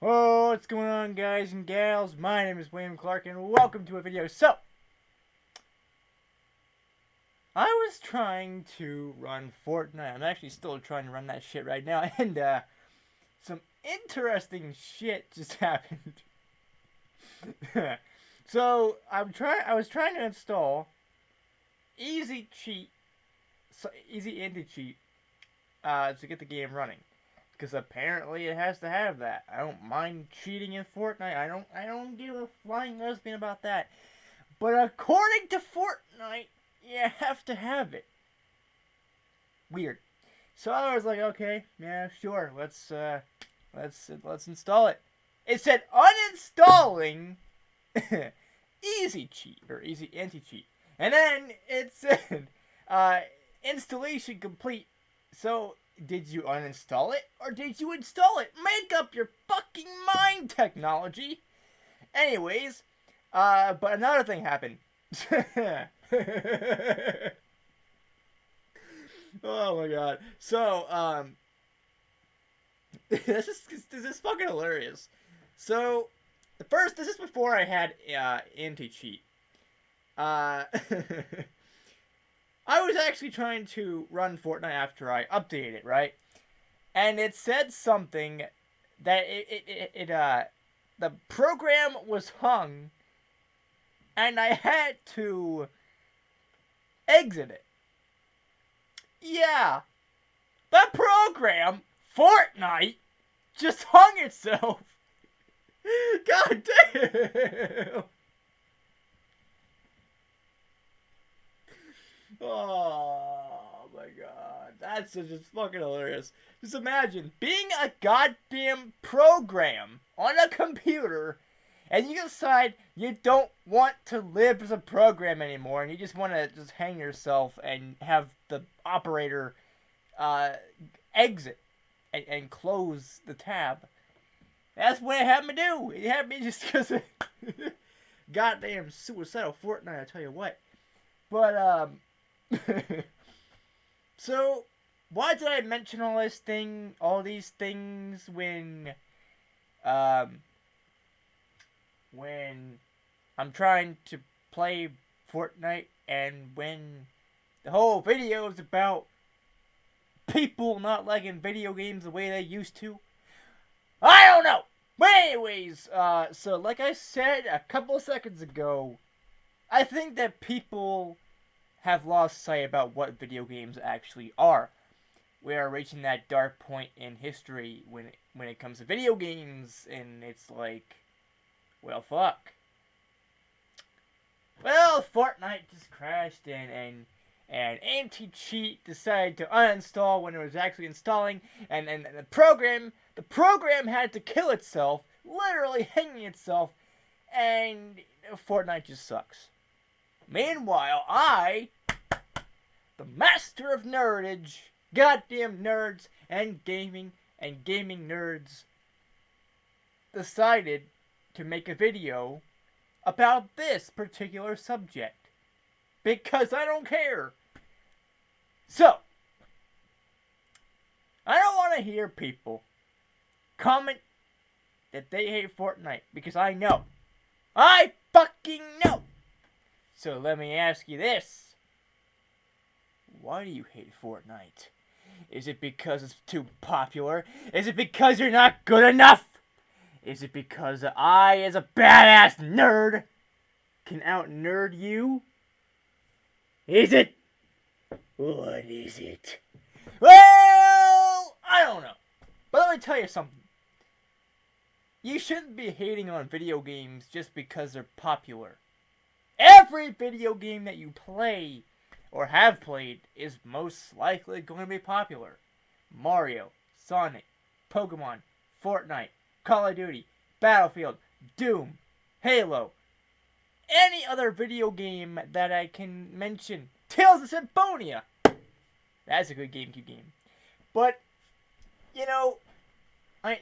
Oh, what's going on, guys and gals? My name is William Clark, and welcome to a video. So, I was trying to run Fortnite. I'm actually still trying to run that shit right now, and some interesting shit just happened. So, I was trying to install Easy Cheat, Easy Anti Cheat, to get the game running. Because apparently it has to have that. I don't mind cheating in Fortnite. I don't give a flying lesbian about that. But according to Fortnite, you have to have it. Weird. So I was like, okay, yeah, sure. Let's install it. It said uninstalling easy cheat or easy anti cheat, and then it said installation complete. So did you uninstall it or did you install it? Make up your fucking mind, technology. Anyways, but another thing happened. Oh my god. So, this is fucking hilarious. So, this is before I had anti-cheat. Uh, I was actually trying to run Fortnite after I updated it, right? And it said something that the program was hung, and I had to exit it. Yeah, the program, Fortnite, just hung itself. God damn. Oh my god. That's just fucking hilarious. Just imagine being a goddamn program on a computer and you decide you don't want to live as a program anymore and you just want to just hang yourself and have the operator uh, exit and close the tab. That's what it happened to do. It happened just because of goddamn suicidal Fortnite, I tell you what. But, so, why did I mention all these things um, when I'm trying to play Fortnite and when the whole video is about people not liking video games the way they used to? I don't know! But anyways, so like I said a couple seconds ago, I think that people have lost sight about what video games actually are. We are reaching that dark point in history when it comes to video games, and it's like, well, fuck. Well, Fortnite just crashed, and anti-cheat decided to uninstall when it was actually installing, and the program had to kill itself, literally hanging itself, and Fortnite just sucks. Meanwhile, the master of nerdage, goddamn nerds and gaming nerds, decided to make a video about this particular subject. Because I don't care. So, I don't want to hear people comment that they hate Fortnite because I know. I fucking know. So let me ask you this. Why do you hate Fortnite? Is it because it's too popular? Is it because you're not good enough? Is it because I, as a badass nerd, can out-nerd you? Is it? What is it? Well, I don't know. But let me tell you something. You shouldn't be hating on video games just because they're popular. Every video game that you play or have played is most likely going to be popular. Mario, Sonic, Pokemon, Fortnite, Call of Duty, Battlefield, Doom, Halo, any other video game that I can mention. Tales of Symphonia. That's a good GameCube game. But, you know,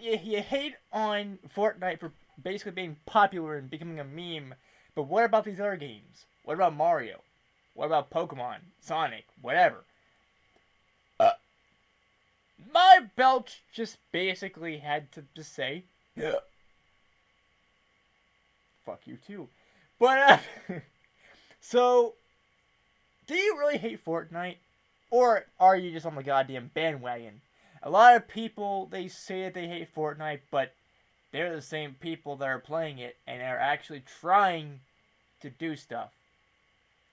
you hate on Fortnite for basically being popular and becoming a meme. But what about these other games? What about Mario? What about Pokemon, Sonic, whatever? My belch just basically had to just say, Yeah. Fuck you too. But, so, do you really hate Fortnite? Or are you just on the goddamn bandwagon? A lot of people, they say that they hate Fortnite, but they're the same people that are playing it and are actually trying to do stuff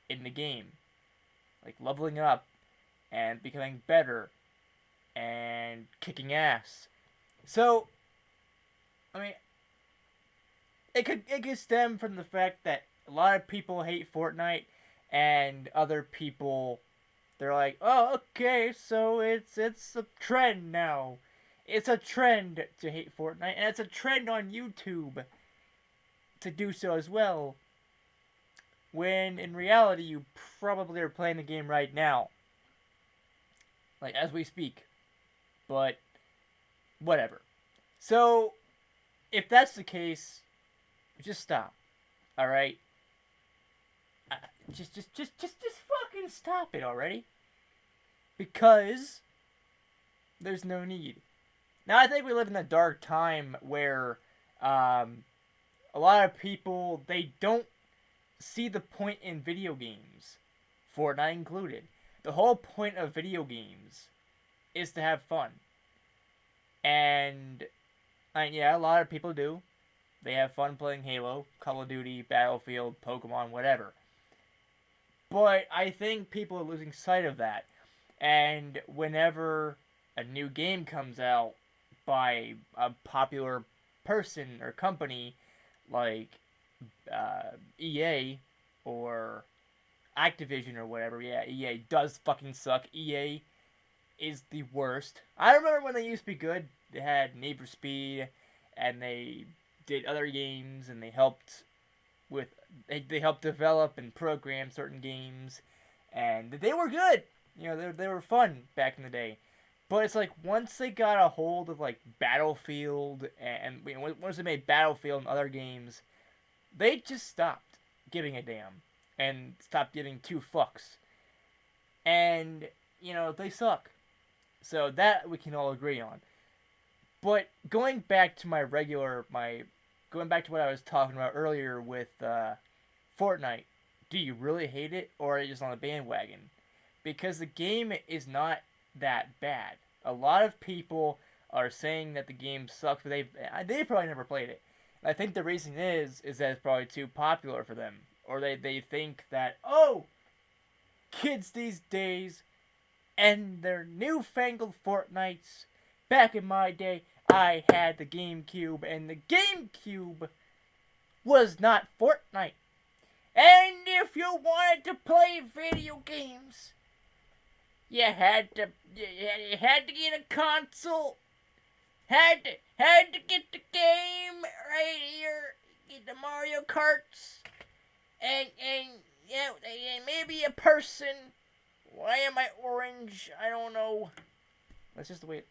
in the game. Like leveling up and becoming better and kicking ass. So, I mean, it could stem from the fact that a lot of people hate Fortnite and other people, they're like, oh, okay, so it's a trend now. It's a trend to hate Fortnite, and it's a trend on YouTube to do so as well. When in reality, you probably are playing the game right now, like as we speak. But whatever. So if that's the case, just stop. All right. Just fucking stop it already. Because there's no need. Now I think we live in a dark time where a lot of people, they don't see the point in video games, Fortnite included. The whole point of video games is to have fun. And yeah, a lot of people do. They have fun playing Halo, Call of Duty, Battlefield, Pokemon, whatever. But I think people are losing sight of that. And whenever a new game comes out by a popular person or company like EA or Activision or whatever, yeah, EA does fucking suck. EA is the worst. I remember when they used to be good. They had Need for Speed, and they did other games, and they helped they helped develop and program certain games, and they were good. You know, they were fun back in the day. But it's like once they got a hold of like Battlefield and you know, once they made Battlefield and other games, they just stopped giving a damn and stopped giving two fucks. And you know, they suck. So that we can all agree on. But going back to going back to what I was talking about earlier with Fortnite, do you really hate it or are you just on a bandwagon? Because the game is not that bad. A lot of people are saying that the game sucks, but they probably never played it. And I think the reason is that it's probably too popular for them, or they think that, oh, kids these days and their newfangled Fortnites. Back in my day, I had the GameCube, and the GameCube was not Fortnite. And if you wanted to play video games, you had to get a console. Had to get the game right here. Get the Mario Karts, and yeah, and maybe a person. Why am I orange? I don't know. That's just the way.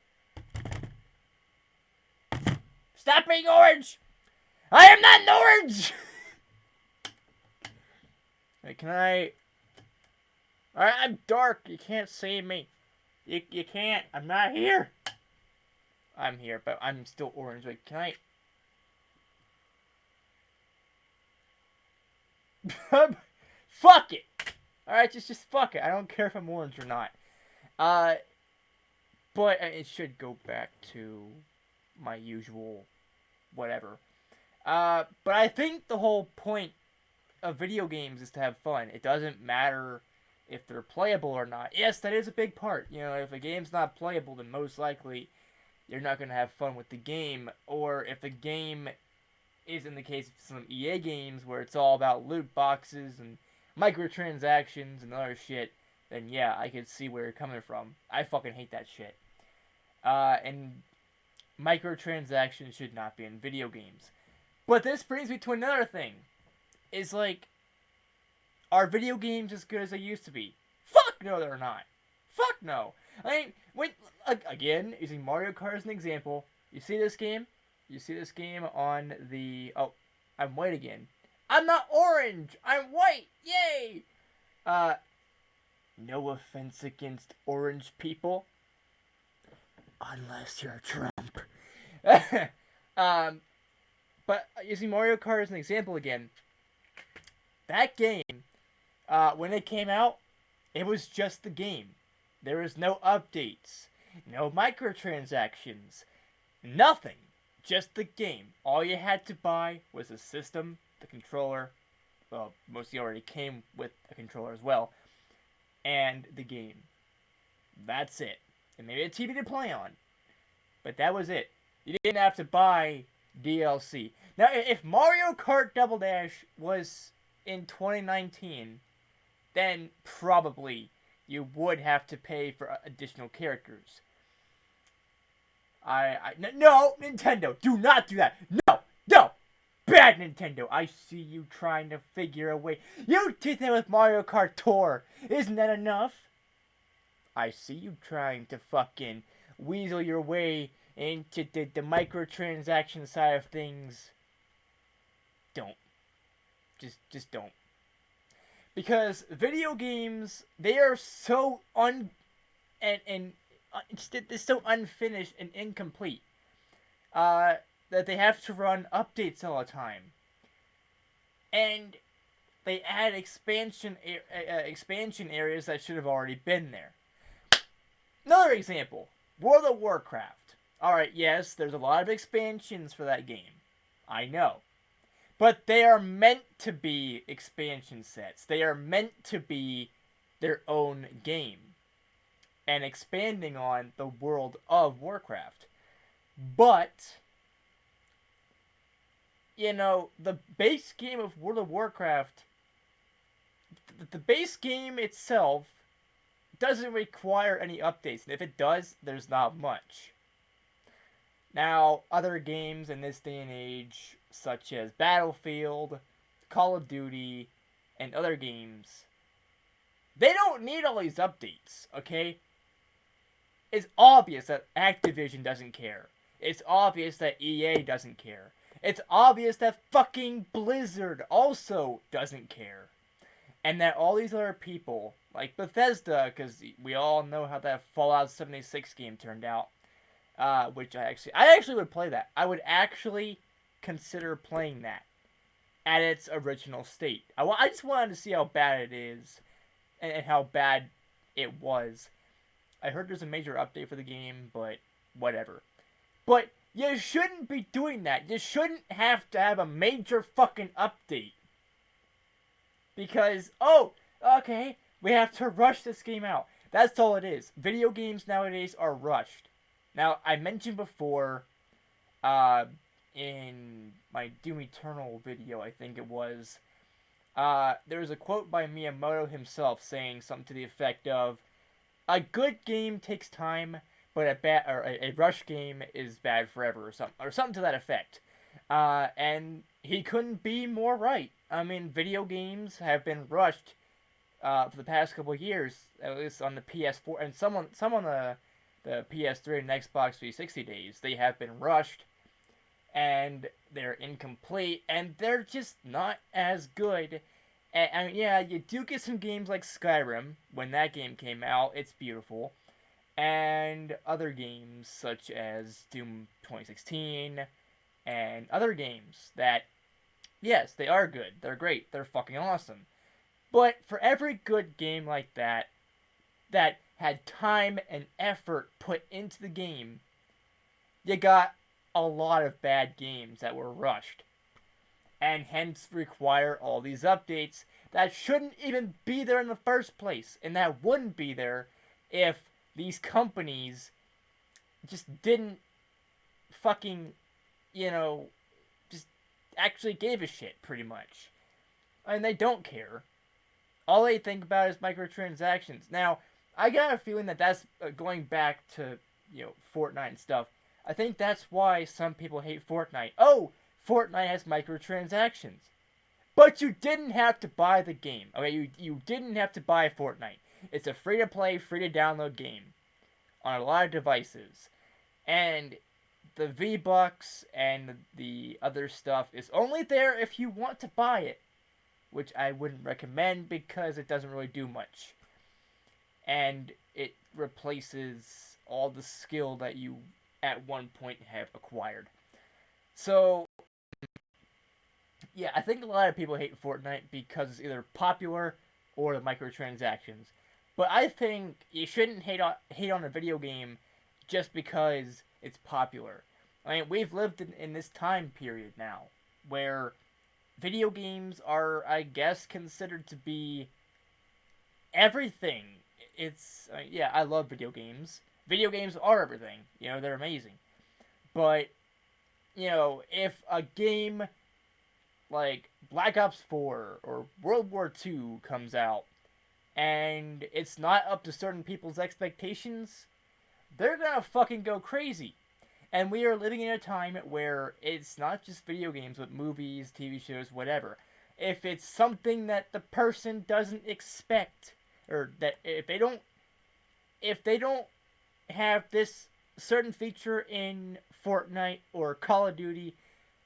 Stop being orange! I am not an orange! Wait, can I... Alright, I'm dark. You can't see me. You can't. I'm not here. I'm here, but I'm still orange. Wait, can I... Fuck it! Alright, just fuck it. I don't care if I'm orange or not. But it should go back to my usual whatever. But I think the whole point of video games is to have fun. It doesn't matter if they're playable or not. Yes, that is a big part. You know, if a game's not playable, then most likely you're not going to have fun with the game. Or if the game is in the case of some EA games where it's all about loot boxes and microtransactions and other shit, then yeah, I could see where you're coming from. I fucking hate that shit. And microtransactions should not be in video games. But this brings me to another thing. Is like, are video games as good as they used to be? Fuck no, they're not. Fuck no. I mean, again, using Mario Kart as an example, you see this game? You see this game on the... Oh, I'm white again. I'm not orange! I'm white! Yay! No offense against orange people. Unless you're Trump. Um, but using Mario Kart as an example again, that game, when it came out, it was just the game. There was no updates, no microtransactions, nothing. Just the game. All you had to buy was the system, the controller. Well, mostly already came with a controller as well, and the game. That's it. And maybe a TV to play on. But that was it. You didn't have to buy DLC. Now, if Mario Kart Double Dash was in 2019, then probably you would have to pay for additional characters. No, Nintendo, do not do that. No, no, bad Nintendo. I see you trying to figure a way. You did that with Mario Kart Tour. Isn't that enough? I see you trying to fucking weasel your way into the microtransaction side of things. Don't. Just don't. Because video games, they are so they're so unfinished and incomplete that they have to run updates all the time, and they add expansion areas that should have already been there. Another example, World of Warcraft. Alright, yes, there's a lot of expansions for that game. I know. But they are meant to be expansion sets. They are meant to be their own game. And expanding on the world of Warcraft. But, the base game of World of Warcraft, the base game itself doesn't require any updates. And if it does, there's not much. Now, other games in this day and age, such as Battlefield, Call of Duty, and other games, they don't need all these updates, okay? It's obvious that Activision doesn't care. It's obvious that EA doesn't care. It's obvious that fucking Blizzard also doesn't care. And that all these other people, like Bethesda, because we all know how that Fallout 76 game turned out, which I actually would play that. I would actually consider playing that at its original state. I just wanted to see how bad it is and how bad it was. I heard there's a major update for the game, but whatever. But you shouldn't be doing that. You shouldn't have to have a major fucking update. Because, okay, we have to rush this game out. That's all it is. Video games nowadays are rushed. Now, I mentioned before, in my Doom Eternal video, I think it was, there was a quote by Miyamoto himself saying something to the effect of, a good game takes time, but a rush game is bad forever, or something to that effect. And he couldn't be more right. I mean, video games have been rushed for the past couple of years, at least on the PS4, and some on the PS3 and Xbox 360 days. They have been rushed, and they're incomplete, and they're just not as good. And yeah, you do get some games like Skyrim. When that game came out, it's beautiful. And other games such as Doom 2016 and other games that, yes, they are good. They're great. They're fucking awesome. But for every good game like that had time and effort put into the game, you got a lot of bad games that were rushed. And hence require all these updates that shouldn't even be there in the first place. And that wouldn't be there if these companies just didn't fucking, just actually gave a shit, pretty much. And they don't care. All they think about is microtransactions. Now, I got a feeling that that's going back to, Fortnite and stuff. I think that's why some people hate Fortnite. Oh, Fortnite has microtransactions. But you didn't have to buy the game. Okay, you didn't have to buy Fortnite. It's a free-to-play, free-to-download game on a lot of devices. And the V-Bucks and the other stuff is only there if you want to buy it, which I wouldn't recommend because it doesn't really do much. And it replaces all the skill that you at one point have acquired. So, yeah, I think a lot of people hate Fortnite because it's either popular or the microtransactions. But I think you shouldn't hate on a video game just because it's popular. I mean, we've lived in this time period now where video games are, I guess, considered to be everything. Yeah, I love video games. Video games are everything. They're amazing. But, if a game like Black Ops 4 or World War II comes out and it's not up to certain people's expectations, they're gonna fucking go crazy. And we are living in a time where it's not just video games, but movies, TV shows, whatever. If it's something that the person doesn't expect, or that if they don't have this certain feature in Fortnite or Call of Duty,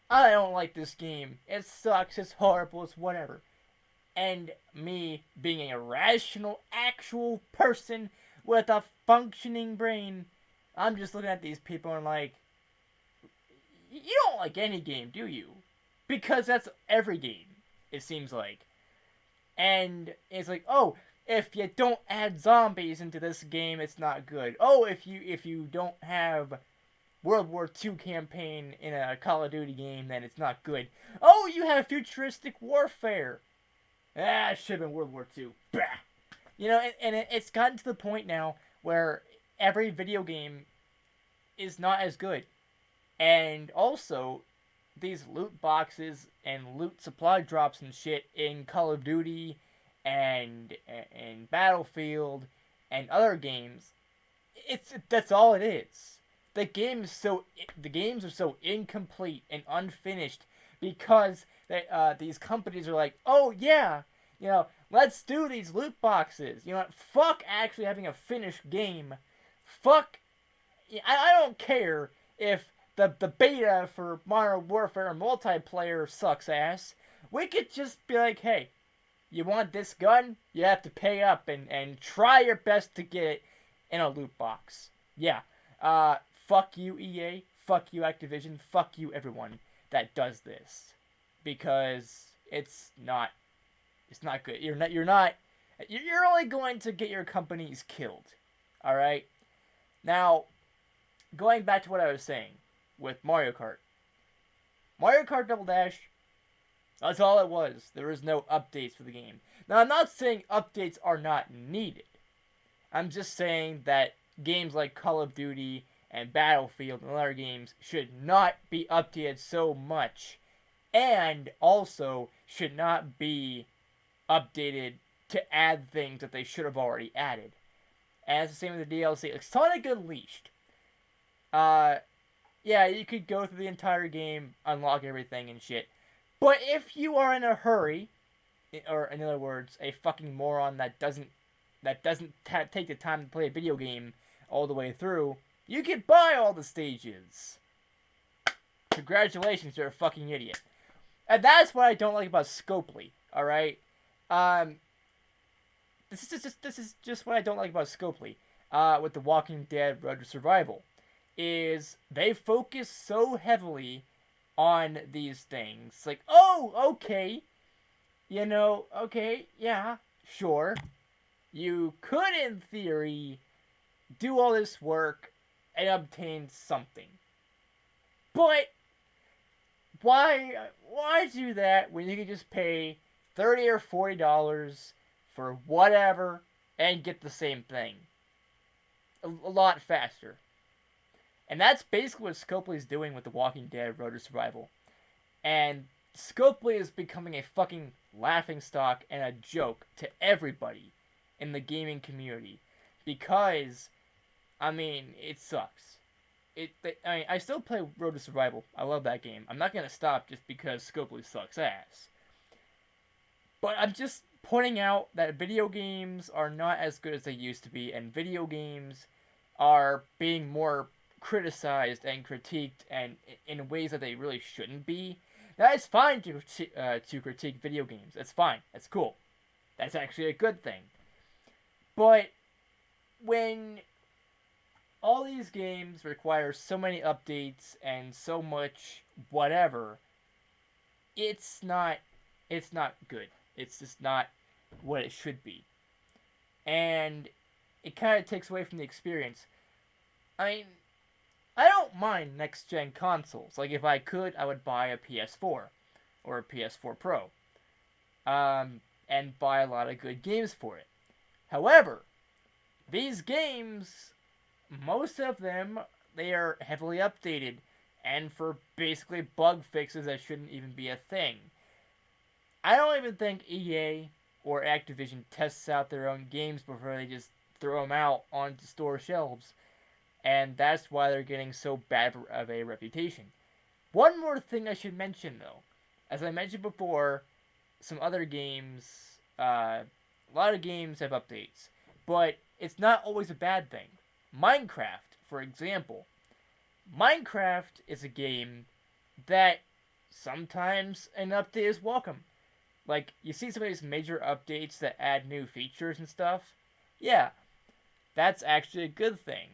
I don't like this game. It sucks. It's horrible. It's whatever. And me being a rational, actual person with a functioning brain, I'm just looking at these people and like, you don't like any game, do you? Because that's every game, it seems like. And it's like, oh, if you don't add zombies into this game, it's not good. Oh, if you don't have World War II campaign in a Call of Duty game, then it's not good. Oh, you have futuristic warfare. It should have been World War II. Bah! It's gotten to the point now where every video game is not as good. And also, these loot boxes and loot supply drops and shit in Call of Duty and Battlefield and other games, that's all it is. The games are so incomplete and unfinished because these companies are like, oh yeah, let's do these loot boxes. Fuck actually having a finished game. Fuck, I don't care if the beta for Modern Warfare multiplayer sucks ass. We could just be like, hey, you want this gun? You have to pay up and try your best to get it in a loot box. Yeah. Fuck you, EA. Fuck you, Activision. Fuck you, everyone that does this. Because it's not good. You're only going to get your companies killed. Alright? Now, going back to what I was saying with Mario Kart. Mario Kart Double Dash, that's all it was. There was no updates for the game. Now, I'm not saying updates are not needed. I'm just saying that games like Call of Duty and Battlefield and other games should not be updated so much, and also should not be updated to add things that they should have already added. And it's the same with the DLC. Like Sonic Unleashed. Yeah, you could go through the entire game, unlock everything and shit. But if you are in a hurry, or in other words, a fucking moron that doesn't take the time to play a video game all the way through, you can buy all the stages. Congratulations, you're a fucking idiot. And that's what I don't like about Scopely, alright? This is just what I don't like about Scopely, with The Walking Dead Road to Survival, is they focus so heavily on these things. Like, oh, okay, okay, yeah, sure. You could, in theory, do all this work and obtain something. But why do that when you can just pay $30 or $40 for whatever and get the same thing a lot faster? And that's basically what Scopely is doing with The Walking Dead Road to Survival. And Scopely is becoming a fucking laughingstock and a joke to everybody in the gaming community. Because, I mean, it sucks. I still play Road to Survival. I love that game. I'm not gonna stop just because Scopely sucks ass. But I'm just pointing out that video games are not as good as they used to be, and video games are being more criticized and critiqued, and in ways that they really shouldn't be. That is fine to critique video games. That's fine. That's cool. That's actually a good thing. But when all these games require so many updates and so much whatever. It's not good. It's just not what it should be. And it kind of takes away from the experience. I mean, I don't mind next gen consoles. Like, if I could, I would buy a PS4 or a PS4 Pro, and buy a lot of good games for it. However, these games, most of them, they are heavily updated, and for basically bug fixes that shouldn't even be a thing. I don't even think EA or Activision tests out their own games before they just throw them out onto store shelves. And that's why they're getting so bad of a reputation. One more thing I should mention, though. As I mentioned before, some other games, a lot of games have updates. But it's not always a bad thing. Minecraft, for example. Minecraft is a game that sometimes an update is welcome. Like, you see some of these major updates that add new features and stuff. Yeah, that's actually a good thing.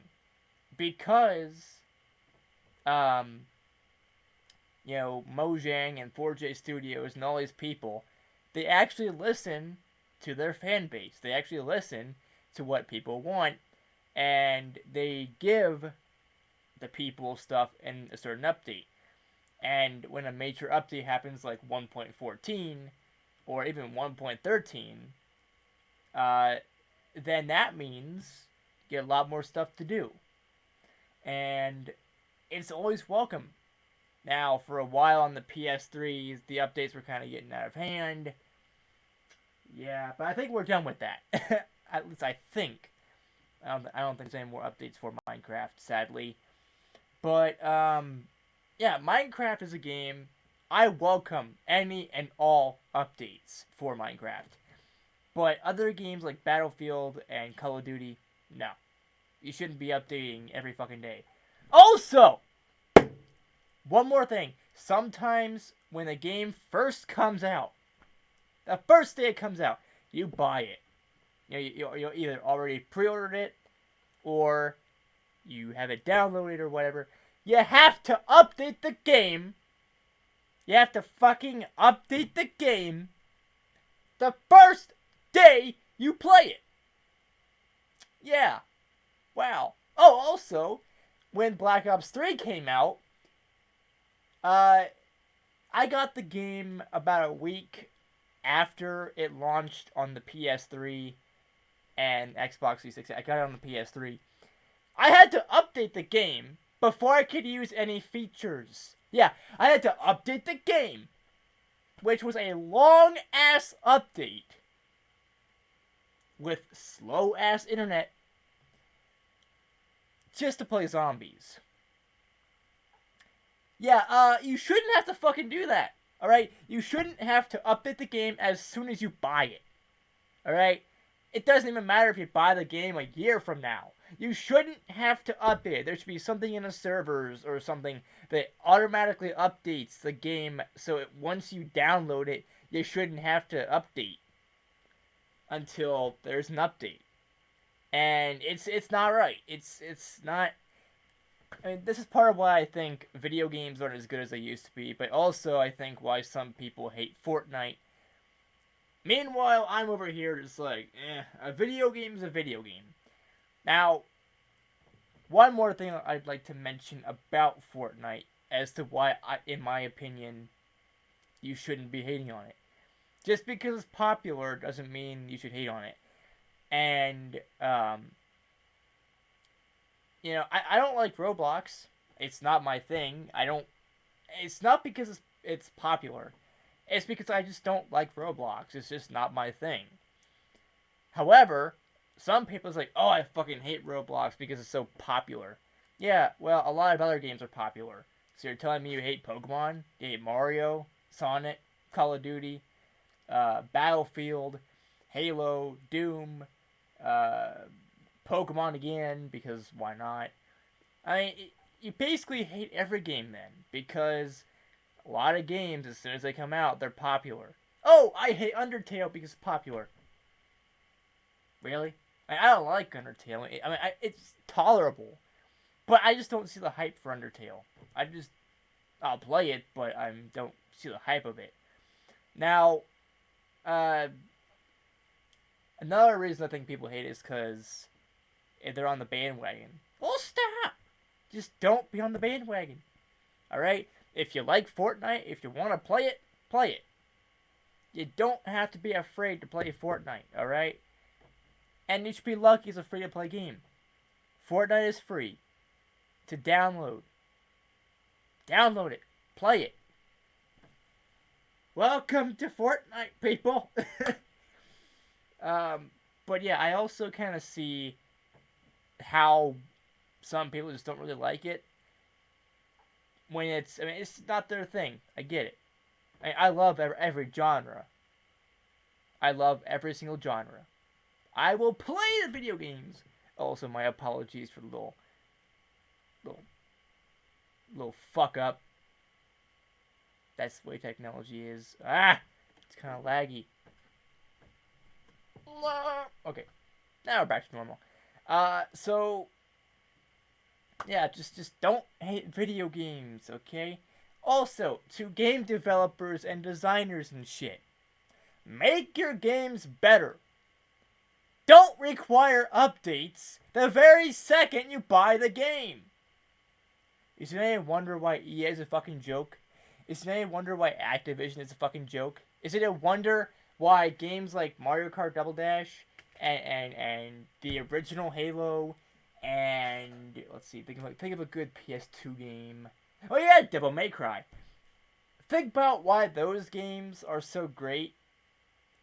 Because, Mojang and 4J Studios and all these people, they actually listen to their fan base. They actually listen to what people want, and they give the people stuff in a certain update. And when a major update happens, like 1.14 or even 1.13, then that means you get a lot more stuff to do. And it's always welcome. Now, for a while on the PS3s, the updates were kind of getting out of hand. Yeah, but I think we're done with that. At least I think. I don't think there's any more updates for Minecraft, sadly. But, yeah, Minecraft is a game I welcome any and all updates for Minecraft. But other games like Battlefield and Call of Duty, no. You shouldn't be updating every fucking day. Also, one more thing. Sometimes when a game first comes out, the first day it comes out, you buy it. You'll either already pre-ordered it, or you have it downloaded or whatever. You have to update the game. You have to fucking update the game the first day you play it. Yeah. Wow. Oh, also, when Black Ops 3 came out, I got the game about a week after it launched on the PS3 and Xbox 360. I got it on the PS3. I had to update the game before I could use any features. Yeah, I had to update the game, which was a long-ass update with slow-ass internet just to play zombies. Yeah, you shouldn't have to fucking do that, alright? You shouldn't have to update the game as soon as you buy it, alright? It doesn't even matter if you buy the game a year from now. You shouldn't have to update it. There should be something in the servers or something that automatically updates the game, so once you download it, you shouldn't have to update until there's an update. And it's not right. It's not. I mean, this is part of why I think video games aren't as good as they used to be, but also I think why some people hate Fortnite. Meanwhile, I'm over here just like, a video game is a video game. Now, one more thing I'd like to mention about Fortnite as to why, in my opinion, you shouldn't be hating on it. Just because it's popular doesn't mean you should hate on it. And, I don't like Roblox. It's not my thing. It's not because it's popular. It's because I just don't like Roblox. It's just not my thing. However, some people's like, oh, I fucking hate Roblox because it's so popular. Yeah, well, a lot of other games are popular. So you're telling me you hate Pokemon? You hate Mario, Sonic, Call of Duty, Battlefield, Halo, Doom, Pokemon again, because why not? I mean, you basically hate every game then, because a lot of games, as soon as they come out, they're popular. Oh, I hate Undertale because it's popular. Really? I don't like Undertale. It's tolerable. But I just don't see the hype for Undertale. I'll play it, but I don't see the hype of it. Now, another reason I think people hate it is because if they're on the bandwagon. Well, stop! Just don't be on the bandwagon. Alright? If you like Fortnite, if you want to play it, play it. You don't have to be afraid to play Fortnite, alright? And you should be lucky it's a free-to-play game. Fortnite is free to download. Download it. Play it. Welcome to Fortnite, people! But yeah, I also kind of see how some people just don't really like it. When it's not their thing. I get it. I love every genre. I love every single genre. I will play the video games. Also, my apologies for the little fuck up. That's the way technology is. It's kind of laggy. Okay, now we're back to normal. So yeah, just don't hate video games, okay? Also, to game developers and designers and shit, make your games better. Don't require updates the very second you buy the game. Is it any wonder why EA is a fucking joke? Is it any wonder why Activision is a fucking joke? Is it a wonder why games like Mario Kart Double Dash and the original Halo and let's see, think of a good PS2 game. Oh yeah, Devil May Cry. Think about why those games are so great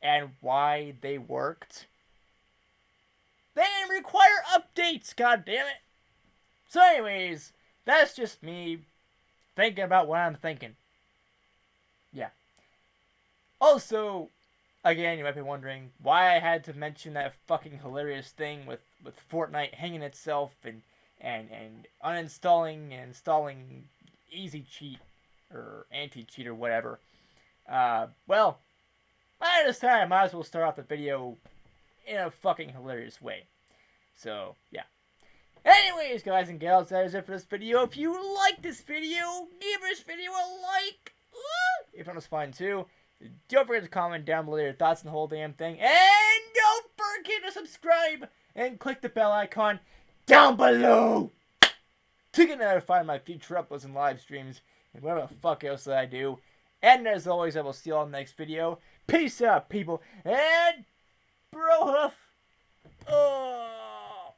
and why they worked. They didn't require updates, god damn it. So anyways, that's just me thinking about what I'm thinking. Yeah. Also, again, you might be wondering why I had to mention that fucking hilarious thing with Fortnite hanging itself and uninstalling and installing easy cheat or anti-cheat or whatever. Well, I decided I might as well start off the video in a fucking hilarious way. So, yeah. Anyways, guys and gals, that is it for this video. If you like this video, give this video a like. If it was fun too, don't forget to comment down below your thoughts on the whole damn thing. And don't forget to subscribe and click the bell icon down below to get notified of my future uploads and live streams and whatever the fuck else that I do. And as always, I will see you all in the next video. Peace out, people. And bro hoof. Oh,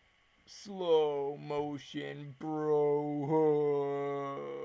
slow motion bro hoof.